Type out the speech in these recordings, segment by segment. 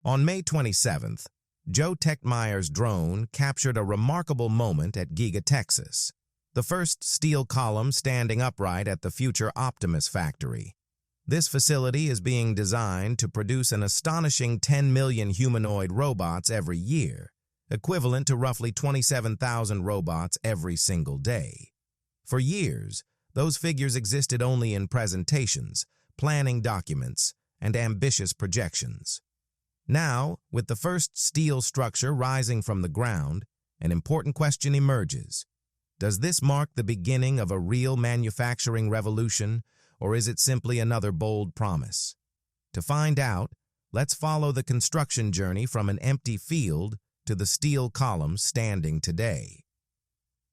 On May 27th, Joe Techmeyer's drone captured a remarkable moment at Giga, Texas, the first steel column standing upright at the future Optimus Factory. This facility is being designed to produce an astonishing 10 million humanoid robots every year, equivalent to roughly 27,000 robots every single day. For years, those figures existed only in presentations, planning documents, and ambitious projections. Now, with the first steel structure rising from the ground, an important question emerges. Does this mark the beginning of a real manufacturing revolution, or is it simply another bold promise? To find out, let's follow the construction journey from an empty field to the steel columns standing today.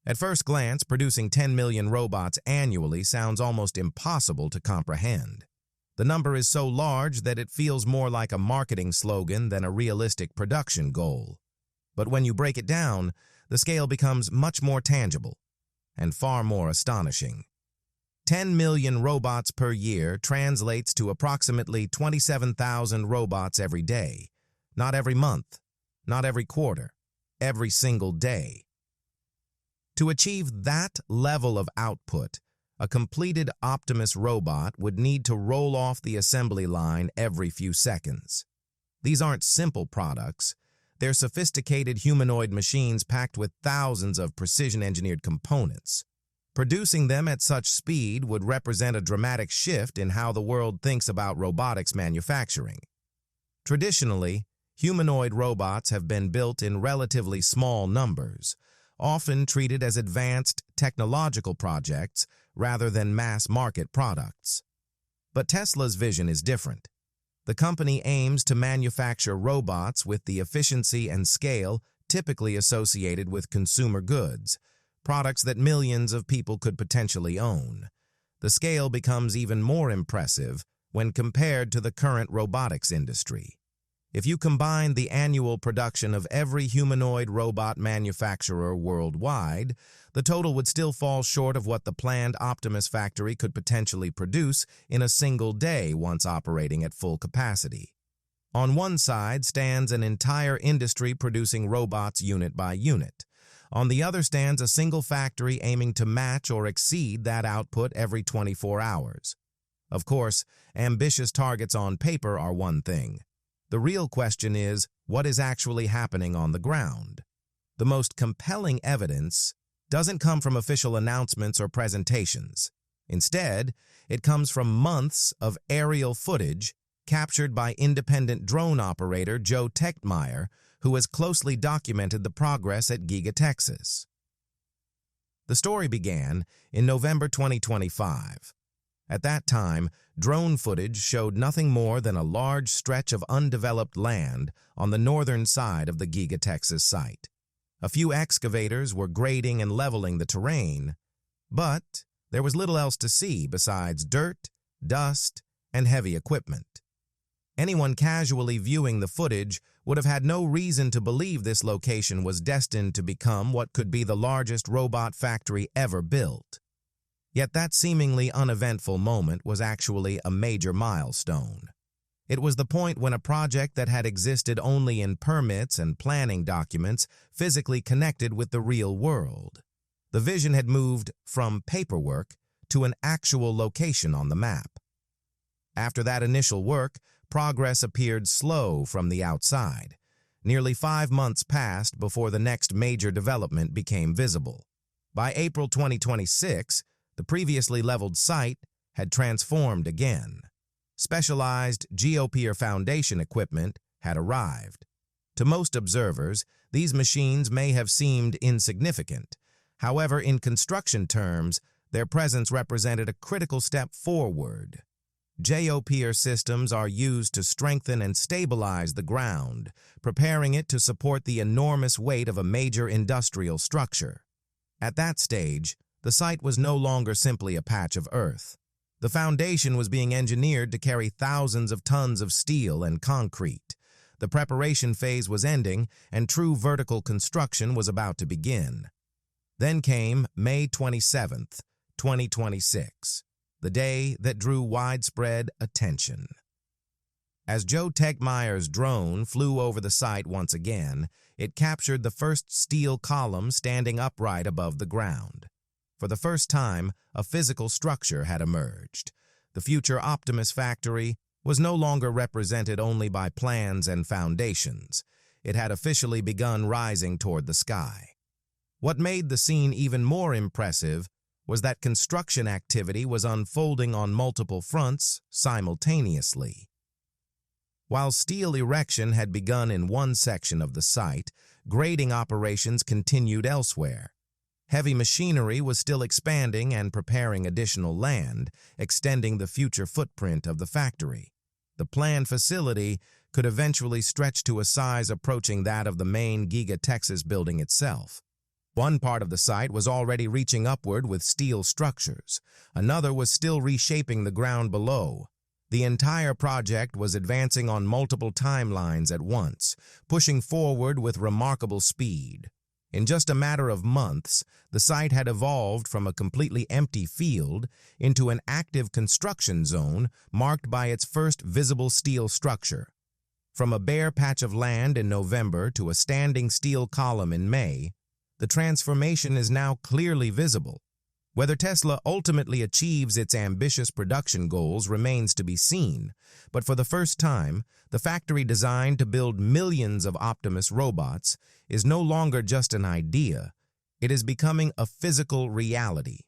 At first glance, producing 10 million robots annually sounds almost impossible to comprehend. The number is so large that it feels more like a marketing slogan than a realistic production goal. But when you break it down, the scale becomes much more tangible and far more astonishing. 10 million robots per year translates to approximately 27,000 robots every day, not every month, not every quarter, every single day. To achieve that level of output, a completed Optimus robot would need to roll off the assembly line every few seconds. These aren't simple products. They're sophisticated humanoid machines packed with thousands of precision-engineered components. Producing them at such speed would represent a dramatic shift in how the world thinks about robotics manufacturing. Traditionally, humanoid robots have been built in relatively small numbers, often treated as advanced technological projects rather than mass-market products. But Tesla's vision is different. The company aims to manufacture robots with the efficiency and scale typically associated with consumer goods, products that millions of people could potentially own. The scale becomes even more impressive when compared to the current robotics industry. If you combine the annual production of every humanoid robot manufacturer worldwide, the total would still fall short of what the planned Optimus Factory could potentially produce in a single day once operating at full capacity. On one side stands an entire industry producing robots unit by unit. On the other stands a single factory aiming to match or exceed that output every 24 hours. Of course, ambitious targets on paper are one thing. The real question is, what is actually happening on the ground? The most compelling evidence doesn't come from official announcements or presentations. Instead, it comes from months of aerial footage captured by independent drone operator Joe Techmeyer, who has closely documented the progress at Giga, Texas. The story began in November 2025. At that time, drone footage showed nothing more than a large stretch of undeveloped land on the northern side of the Giga, Texas site. A few excavators were grading and leveling the terrain, but there was little else to see besides dirt, dust, and heavy equipment. Anyone casually viewing the footage would have had no reason to believe this location was destined to become what could be the largest robot factory ever built. Yet that seemingly uneventful moment was actually a major milestone. It was the point when a project that had existed only in permits and planning documents physically connected with the real world. The vision had moved from paperwork to an actual location on the map. After that initial work, progress appeared slow from the outside. Nearly 5 months passed before the next major development became visible. By April 2026, the previously leveled site had transformed again. Specialized geopier foundation equipment had arrived. To most observers, these machines may have seemed insignificant. However, in construction terms, their presence represented a critical step forward. Geopier systems are used to strengthen and stabilize the ground, preparing it to support the enormous weight of a major industrial structure. At that stage, the site was no longer simply a patch of earth. The foundation was being engineered to carry thousands of tons of steel and concrete. The preparation phase was ending, and true vertical construction was about to begin. Then came May 27th, 2026, the day that drew widespread attention. As Joe Tegmeyer's drone flew over the site once again, it captured the first steel column standing upright above the ground. For the first time, a physical structure had emerged. The future Optimus Factory was no longer represented only by plans and foundations. It had officially begun rising toward the sky. What made the scene even more impressive was that construction activity was unfolding on multiple fronts simultaneously. While steel erection had begun in one section of the site, grading operations continued elsewhere. Heavy machinery was still expanding and preparing additional land, extending the future footprint of the factory. The planned facility could eventually stretch to a size approaching that of the main Giga Texas building itself. One part of the site was already reaching upward with steel structures. Another was still reshaping the ground below. The entire project was advancing on multiple timelines at once, pushing forward with remarkable speed. In just a matter of months, the site had evolved from a completely empty field into an active construction zone marked by its first visible steel structure. From a bare patch of land in November to a standing steel column in May, the transformation is now clearly visible. Whether Tesla ultimately achieves its ambitious production goals remains to be seen, but for the first time, the factory designed to build millions of Optimus robots is no longer just an idea, it is becoming a physical reality.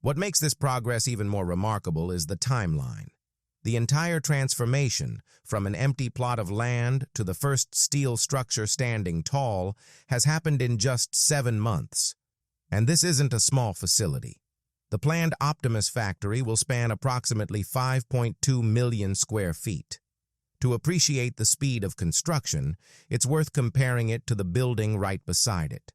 What makes this progress even more remarkable is the timeline. The entire transformation, from an empty plot of land to the first steel structure standing tall, has happened in just 7 months. And this isn't a small facility. The planned Optimus Factory will span approximately 5.2 million square feet. To appreciate the speed of construction, it's worth comparing it to the building right beside it.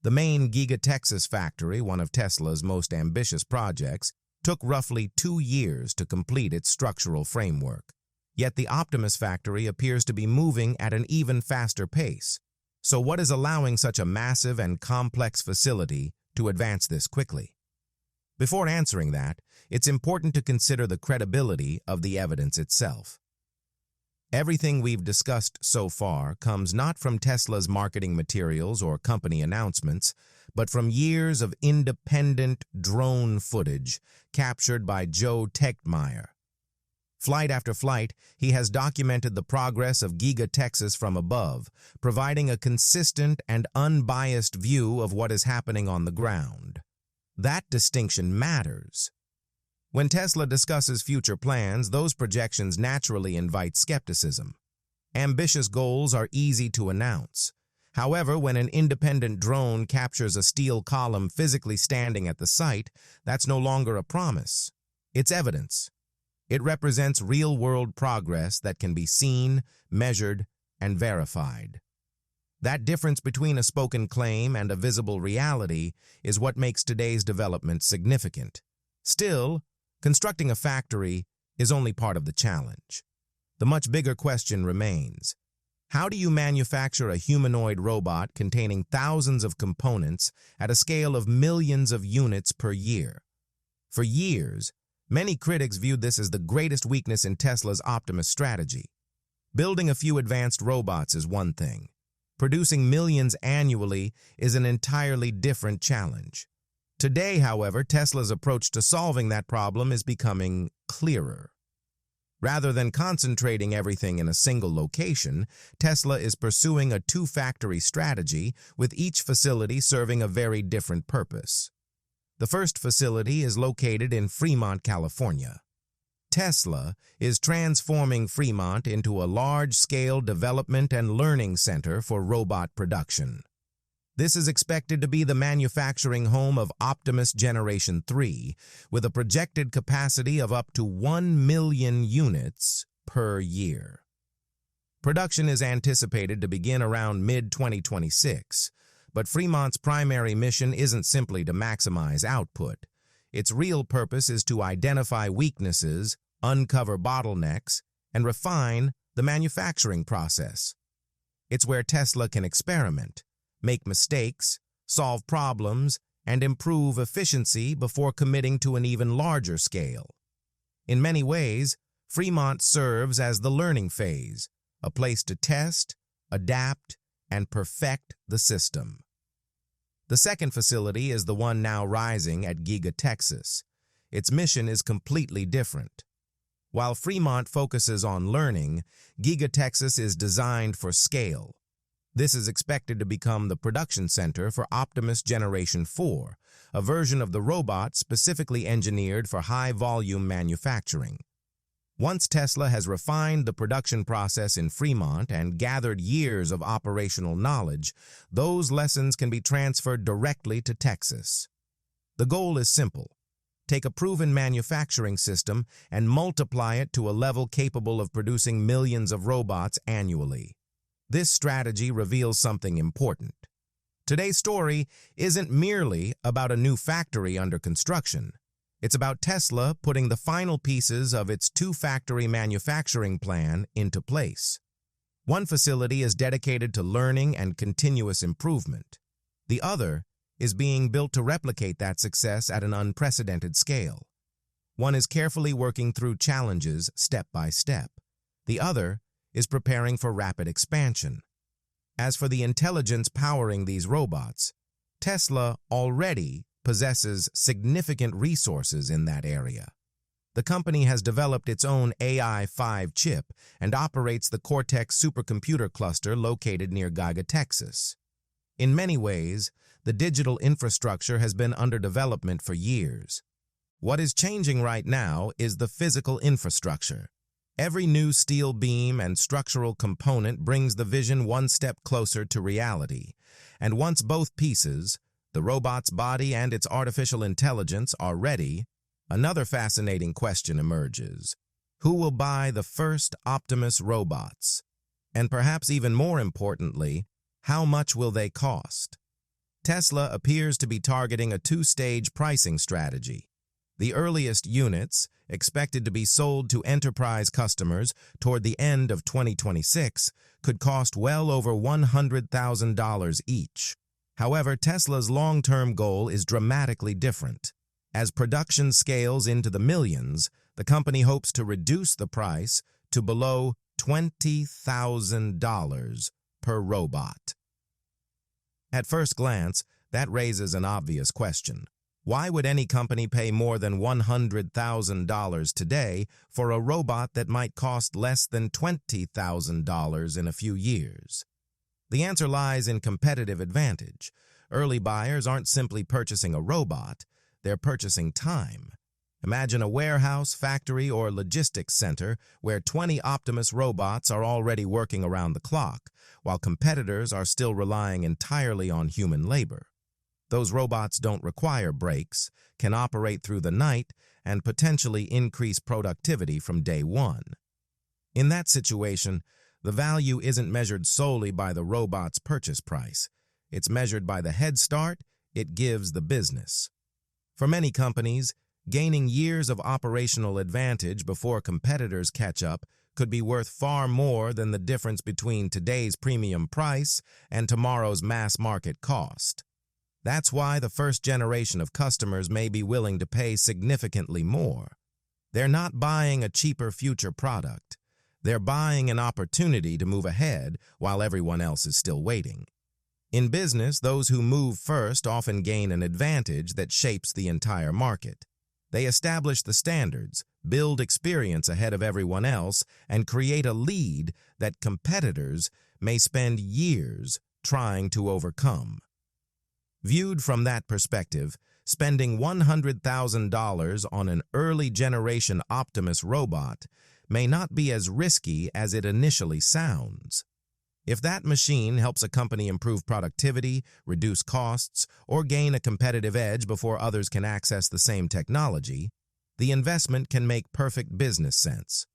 The main Giga Texas factory, one of Tesla's most ambitious projects, took roughly 2 years to complete its structural framework. Yet the Optimus Factory appears to be moving at an even faster pace. So what is allowing such a massive and complex facility to advance this quickly? Before answering that, it's important to consider the credibility of the evidence itself. Everything we've discussed so far comes not from Tesla's marketing materials or company announcements, but from years of independent drone footage captured by Joe Tegmeyer. Flight after flight, he has documented the progress of Giga Texas from above, providing a consistent and unbiased view of what is happening on the ground. That distinction matters. When Tesla discusses future plans, those projections naturally invite skepticism. Ambitious goals are easy to announce. However, when an independent drone captures a steel column physically standing at the site, that's no longer a promise. It's evidence. It represents real-world progress that can be seen, measured, and verified. That difference between a spoken claim and a visible reality is what makes today's development significant. Still, constructing a factory is only part of the challenge. The much bigger question remains: how do you manufacture a humanoid robot containing thousands of components at a scale of millions of units per year? For years, many critics viewed this as the greatest weakness in Tesla's Optimus strategy. Building a few advanced robots is one thing. Producing millions annually is an entirely different challenge. Today, however, Tesla's approach to solving that problem is becoming clearer. Rather than concentrating everything in a single location, Tesla is pursuing a two-factory strategy, with each facility serving a very different purpose. The first facility is located in Fremont, California. Tesla is transforming Fremont into a large-scale development and learning center for robot production. This is expected to be the manufacturing home of Optimus Generation 3, with a projected capacity of up to 1 million units per year. Production is anticipated to begin around mid-2026. But Fremont's primary mission isn't simply to maximize output. Its real purpose is to identify weaknesses, uncover bottlenecks, and refine the manufacturing process. It's where Tesla can experiment, make mistakes, solve problems, and improve efficiency before committing to an even larger scale. In many ways, Fremont serves as the learning phase, a place to test, adapt, and perfect the system. The second facility is the one now rising at Giga, Texas. Its mission is completely different. While Fremont focuses on learning, Giga, Texas is designed for scale. This is expected to become the production center for Optimus Generation 4, a version of the robot specifically engineered for high-volume manufacturing. Once Tesla has refined the production process in Fremont and gathered years of operational knowledge, those lessons can be transferred directly to Texas. The goal is simple. Take a proven manufacturing system and multiply it to a level capable of producing millions of robots annually. This strategy reveals something important. Today's story isn't merely about a new factory under construction. It's about Tesla putting the final pieces of its two-factory manufacturing plan into place. One facility is dedicated to learning and continuous improvement. The other is being built to replicate that success at an unprecedented scale. One is carefully working through challenges step by step. The other is preparing for rapid expansion. As for the intelligence powering these robots, Tesla already possesses significant resources in that area. The company has developed its own AI-5 chip and operates the Cortex supercomputer cluster located near Giga, Texas. In many ways, the digital infrastructure has been under development for years. What is changing right now is the physical infrastructure. Every new steel beam and structural component brings the vision one step closer to reality. And once both pieces, the robot's body and its artificial intelligence, are ready, another fascinating question emerges. Who will buy the first Optimus robots? And perhaps even more importantly, how much will they cost? Tesla appears to be targeting a two-stage pricing strategy. The earliest units, expected to be sold to enterprise customers toward the end of 2026, could cost well over $100,000 each. However, Tesla's long-term goal is dramatically different. As production scales into the millions, the company hopes to reduce the price to below $20,000 per robot. At first glance, that raises an obvious question. Why would any company pay more than $100,000 today for a robot that might cost less than $20,000 in a few years? The answer lies in competitive advantage. Early buyers aren't simply purchasing a robot, they're purchasing time. Imagine a warehouse, factory, or logistics center where 20 Optimus robots are already working around the clock, while competitors are still relying entirely on human labor. Those robots don't require breaks, can operate through the night, and potentially increase productivity from day one. In that situation, the value isn't measured solely by the robot's purchase price. It's measured by the head start it gives the business. For many companies, gaining years of operational advantage before competitors catch up could be worth far more than the difference between today's premium price and tomorrow's mass market cost. That's why the first generation of customers may be willing to pay significantly more. They're not buying a cheaper future product. They're buying an opportunity to move ahead while everyone else is still waiting. In business, those who move first often gain an advantage that shapes the entire market. They establish the standards, build experience ahead of everyone else, and create a lead that competitors may spend years trying to overcome. Viewed from that perspective, spending $100,000 on an early-generation Optimus robot may not be as risky as it initially sounds. If that machine helps a company improve productivity, reduce costs, or gain a competitive edge before others can access the same technology, the investment can make perfect business sense.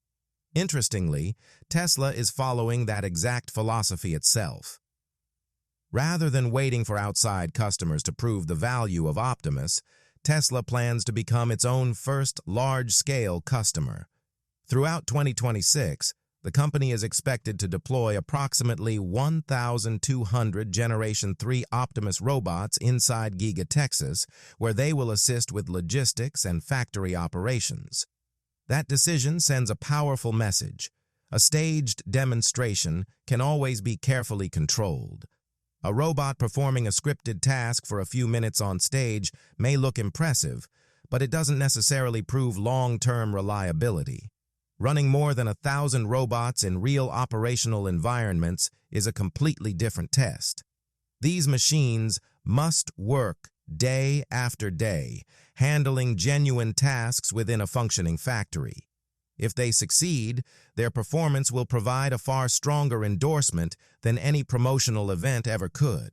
Interestingly, Tesla is following that exact philosophy itself. Rather than waiting for outside customers to prove the value of Optimus, Tesla plans to become its own first large-scale customer. Throughout 2026, the company is expected to deploy approximately 1,200 Generation 3 Optimus robots inside Giga, Texas, where they will assist with logistics and factory operations. That decision sends a powerful message. A staged demonstration can always be carefully controlled. A robot performing a scripted task for a few minutes on stage may look impressive, but it doesn't necessarily prove long-term reliability. Running more than 1,000 robots in real operational environments is a completely different test. These machines must work day after day, handling genuine tasks within a functioning factory. If they succeed, their performance will provide a far stronger endorsement than any promotional event ever could.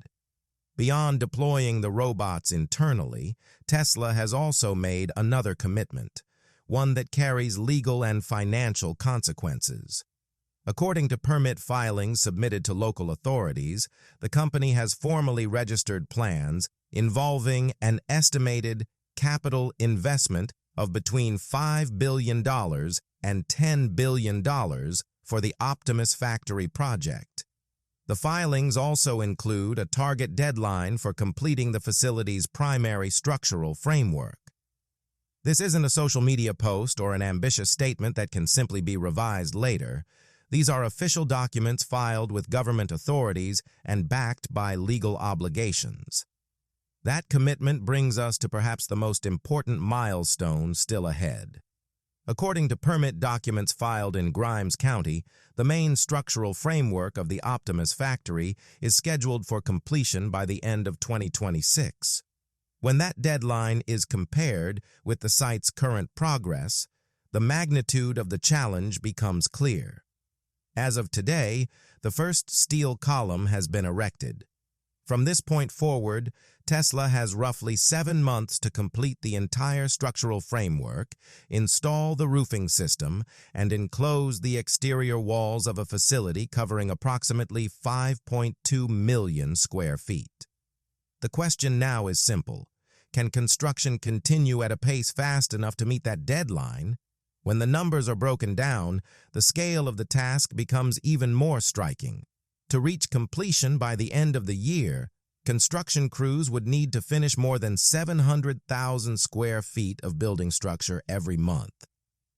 Beyond deploying the robots internally, Tesla has also made another commitment, one that carries legal and financial consequences. According to permit filings submitted to local authorities, the company has formally registered plans involving an estimated capital investment of between $5 billion and $10 billion for the Optimus Factory project. The filings also include a target deadline for completing the facility's primary structural framework. This isn't a social media post or an ambitious statement that can simply be revised later. These are official documents filed with government authorities and backed by legal obligations. That commitment brings us to perhaps the most important milestone still ahead. According to permit documents filed in Grimes County, the main structural framework of the Optimus Factory is scheduled for completion by the end of 2026. When that deadline is compared with the site's current progress, the magnitude of the challenge becomes clear. As of today, the first steel column has been erected. From this point forward, Tesla has roughly 7 months to complete the entire structural framework, install the roofing system, and enclose the exterior walls of a facility covering approximately 5.2 million square feet. The question now is simple. Can construction continue at a pace fast enough to meet that deadline? When the numbers are broken down, the scale of the task becomes even more striking. To reach completion by the end of the year, construction crews would need to finish more than 700,000 square feet of building structure every month,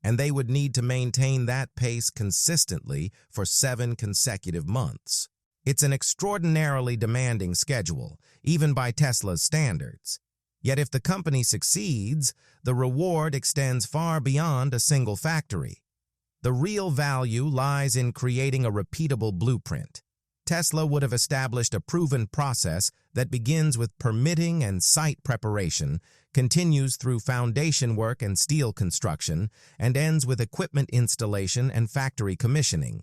and they would need to maintain that pace consistently for 7 consecutive months. It's an extraordinarily demanding schedule, even by Tesla's standards. Yet if the company succeeds, the reward extends far beyond a single factory. The real value lies in creating a repeatable blueprint. Tesla would have established a proven process that begins with permitting and site preparation, continues through foundation work and steel construction, and ends with equipment installation and factory commissioning.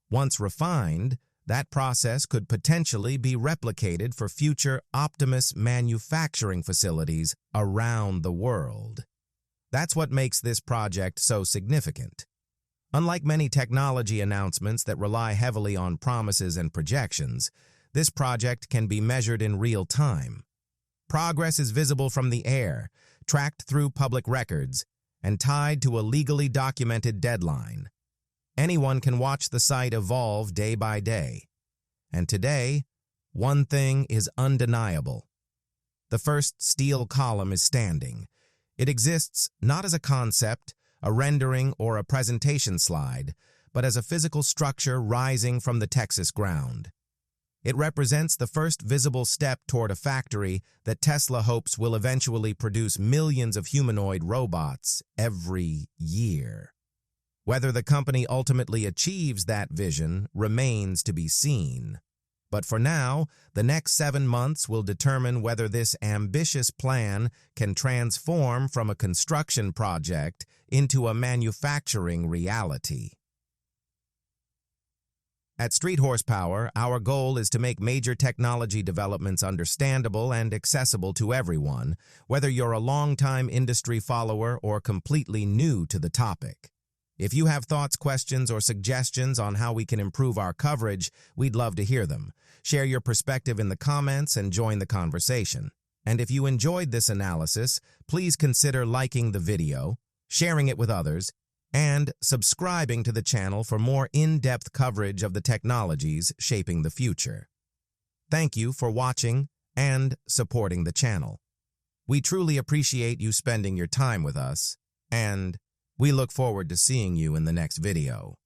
Once refined, that process could potentially be replicated for future Optimus manufacturing facilities around the world. That's what makes this project so significant. Unlike many technology announcements that rely heavily on promises and projections, this project can be measured in real time. Progress is visible from the air, tracked through public records, and tied to a legally documented deadline. Anyone can watch the site evolve day by day. And today, one thing is undeniable. The first steel column is standing. It exists not as a concept, a rendering, or a presentation slide, but as a physical structure rising from the Texas ground. It represents the first visible step toward a factory that Tesla hopes will eventually produce millions of humanoid robots every year. Whether the company ultimately achieves that vision remains to be seen. But for now, the next 7 months will determine whether this ambitious plan can transform from a construction project into a manufacturing reality. At Street Horsepower, our goal is to make major technology developments understandable and accessible to everyone, whether you're a longtime industry follower or completely new to the topic. If you have thoughts, questions, or suggestions on how we can improve our coverage, we'd love to hear them. Share your perspective in the comments and join the conversation. And if you enjoyed this analysis, please consider liking the video, sharing it with others, and subscribing to the channel for more in-depth coverage of the technologies shaping the future. Thank you for watching and supporting the channel. We truly appreciate you spending your time with us, and We look forward to seeing you in the next video.